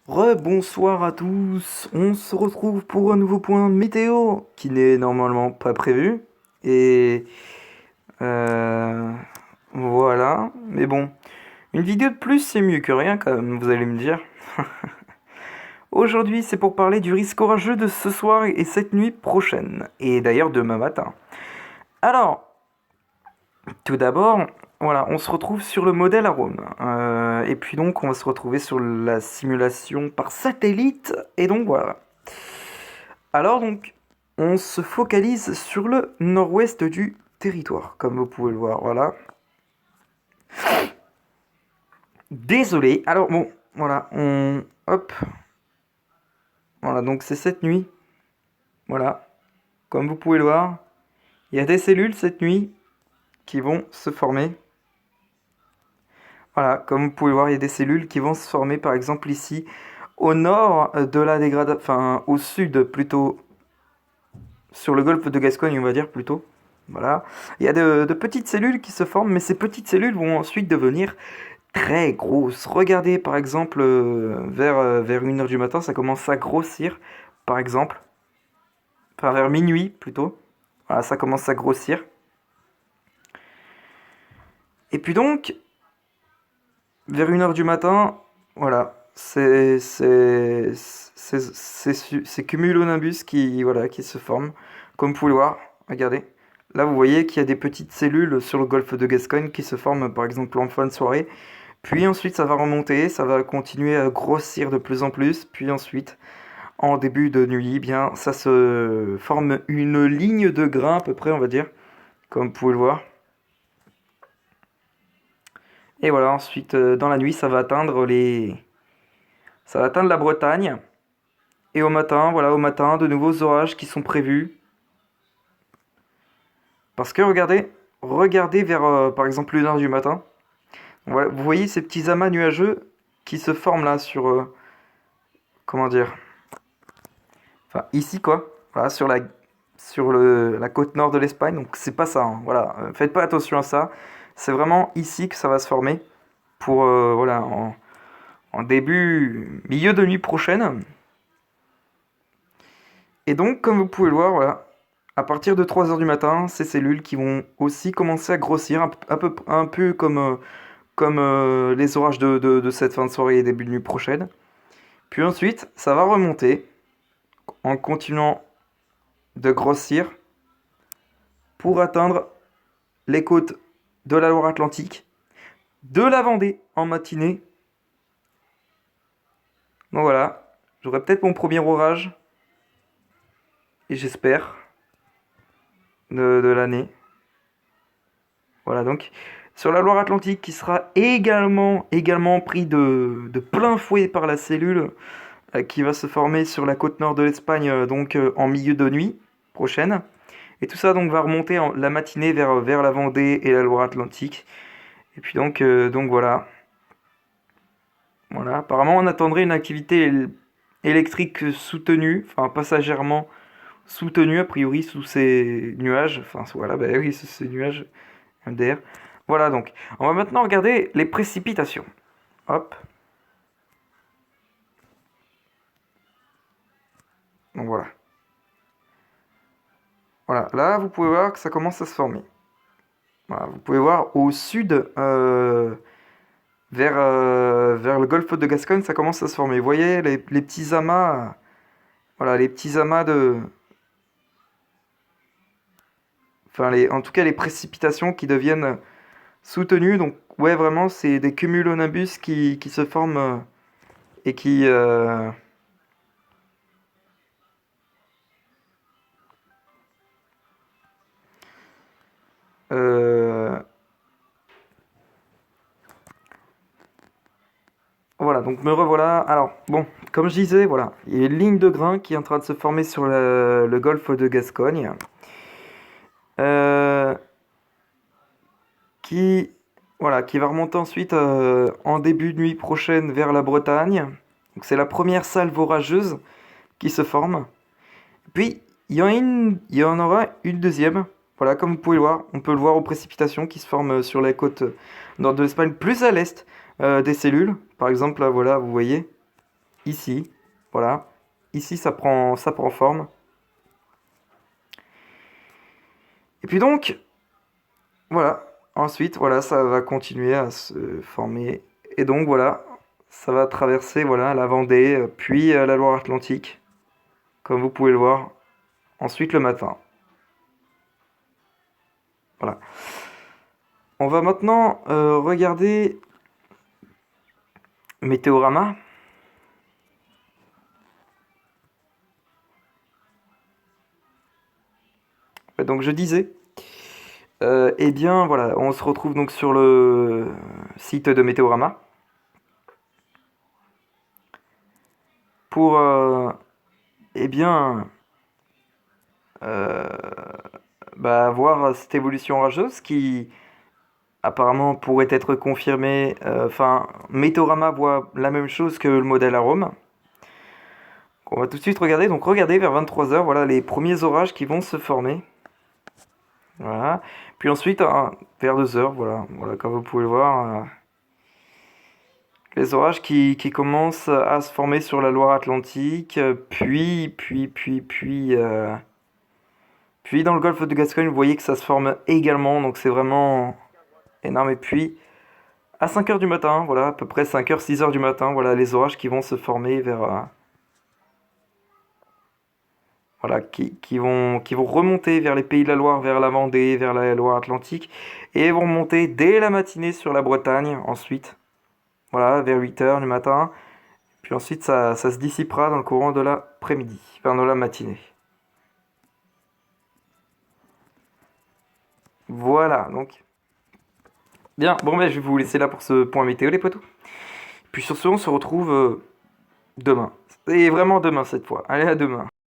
Rebonsoir à tous, on se retrouve pour un nouveau point météo qui n'est normalement pas prévu. Et euh, voilà, mais bon, une vidéo de plus c'est mieux que rien quand même, vous allez me dire. Aujourd'hui c'est pour parler du risque orageux de ce soir et cette nuit prochaine, et d'ailleurs demain matin. Alors, tout d'abord, voilà, on se retrouve sur le modèle Arome. Et puis donc on va se retrouver sur la simulation par satellite, et donc voilà. Alors donc, on se focalise sur le nord-ouest du territoire, comme vous pouvez le voir, voilà. Désolé, alors bon, voilà, Hop, voilà, donc c'est cette nuit, voilà. Comme vous pouvez le voir, il y a des cellules cette nuit qui vont se former. Voilà, comme vous pouvez le voir, il y a des cellules qui vont se former, par exemple ici, au nord de la dégradation, enfin au sud plutôt, sur le golfe de Gascogne, on va dire plutôt. Voilà. Il y a de petites cellules qui se forment, mais ces petites cellules vont ensuite devenir très grosses. Regardez par exemple vers 1 heure du matin, ça commence à grossir, par exemple. Enfin vers minuit plutôt. Voilà, ça commence à grossir. Et puis donc, vers 1 heure du matin, voilà, c'est cumulonimbus qui, voilà, qui se forme. Comme vous pouvez le voir, regardez. Là, vous voyez qu'il y a des petites cellules sur le golfe de Gascogne qui se forment, par exemple, en fin de soirée. Puis ensuite, ça va remonter, ça va continuer à grossir de plus en plus. Puis ensuite, en début de nuit, eh bien, ça se forme une ligne de grains à peu près, on va dire, comme vous pouvez le voir. Et voilà, ensuite, dans la nuit, ça va atteindre la Bretagne. Et au matin, voilà, au matin, de nouveaux orages qui sont prévus. Parce que regardez vers, par exemple, 1 heure du matin. Voilà, vous voyez ces petits amas nuageux qui se forment là sur, comment dire, enfin ici quoi, voilà, la côte nord de l'Espagne. Donc c'est pas ça, hein, voilà, faites pas attention à ça. C'est vraiment ici que ça va se former pour, voilà, en milieu de nuit prochaine. Et donc, comme vous pouvez le voir, voilà, à partir de 3 heures du matin, ces cellules qui vont aussi commencer à grossir, un peu comme les orages de cette fin de soirée et début de nuit prochaine. Puis ensuite, ça va remonter en continuant de grossir pour atteindre les côtes de la Loire-Atlantique, de la Vendée en matinée. Donc voilà, j'aurai peut-être mon premier orage, et j'espère, de l'année. Voilà donc, sur la Loire-Atlantique qui sera également pris de plein fouet par la cellule qui va se former sur la côte nord de l'Espagne donc en milieu de nuit prochaine. Et tout ça donc va remonter la matinée vers la Vendée et la Loire-Atlantique. Et puis donc voilà. Voilà. Apparemment on attendrait une activité électrique soutenue, enfin passagèrement soutenue a priori sous ces nuages. Enfin voilà, bah oui, sous ces nuages MDR. Voilà donc. On va maintenant regarder les précipitations. Hop. Donc voilà. Voilà, là vous pouvez voir que ça commence à se former. Voilà, vous pouvez voir au sud, vers le golfe de Gascogne, ça commence à se former. Vous voyez les petits amas, voilà, les petits amas de, enfin en tout cas les précipitations qui deviennent soutenues. Donc ouais, vraiment, c'est des cumulonimbus qui se forment et qui, euh, voilà, donc me revoilà. Alors, bon, comme je disais, voilà, il y a une ligne de grains qui est en train de se former sur le golfe de Gascogne. Euh, qui, voilà, qui va remonter ensuite en début de nuit prochaine vers la Bretagne. Donc c'est la première salve orageuse qui se forme. Puis il y en aura une deuxième. Voilà, comme vous pouvez le voir, on peut le voir aux précipitations qui se forment sur la côte nord de l'Espagne, plus à l'est des cellules. Par exemple, là, voilà, vous voyez. ici, voilà. Ici, ça prend forme. Et puis donc, voilà. Ensuite, voilà, ça va continuer à se former. Et donc, voilà, ça va traverser, voilà, la Vendée, puis la Loire-Atlantique, comme vous pouvez le voir. Ensuite, le matin. Voilà. On va maintenant regarder Météorama. Ouais, donc, je disais, eh bien, voilà, on se retrouve donc sur le site de Météorama pour, eh bien, euh, bah, voir cette évolution orageuse qui apparemment pourrait être confirmée. Enfin, Météorama voit la même chose que le modèle Arome. On va tout de suite regarder. Donc, regardez vers 23 h, voilà les premiers orages qui vont se former. Voilà. Puis ensuite, vers 2 h, voilà, comme vous pouvez le voir, les orages qui commencent à se former sur la Loire-Atlantique, puis dans le golfe de Gascogne, vous voyez que ça se forme également, donc c'est vraiment énorme. Et puis, à 5 h du matin, voilà, à peu près 5 h, 6 h du matin, voilà les orages qui vont se former vers, voilà, qui vont remonter vers les Pays de la Loire, vers la Vendée, vers la Loire-Atlantique, et vont monter dès la matinée sur la Bretagne, ensuite, voilà, vers 8 h du matin. Puis ensuite, ça se dissipera dans le courant de l'après-midi, enfin de la matinée. Voilà, donc. Bien, bon, ben, je vais vous laisser là pour ce point météo, les potos. Puis sur ce, on se retrouve demain. Et vraiment demain cette fois. Allez, à demain.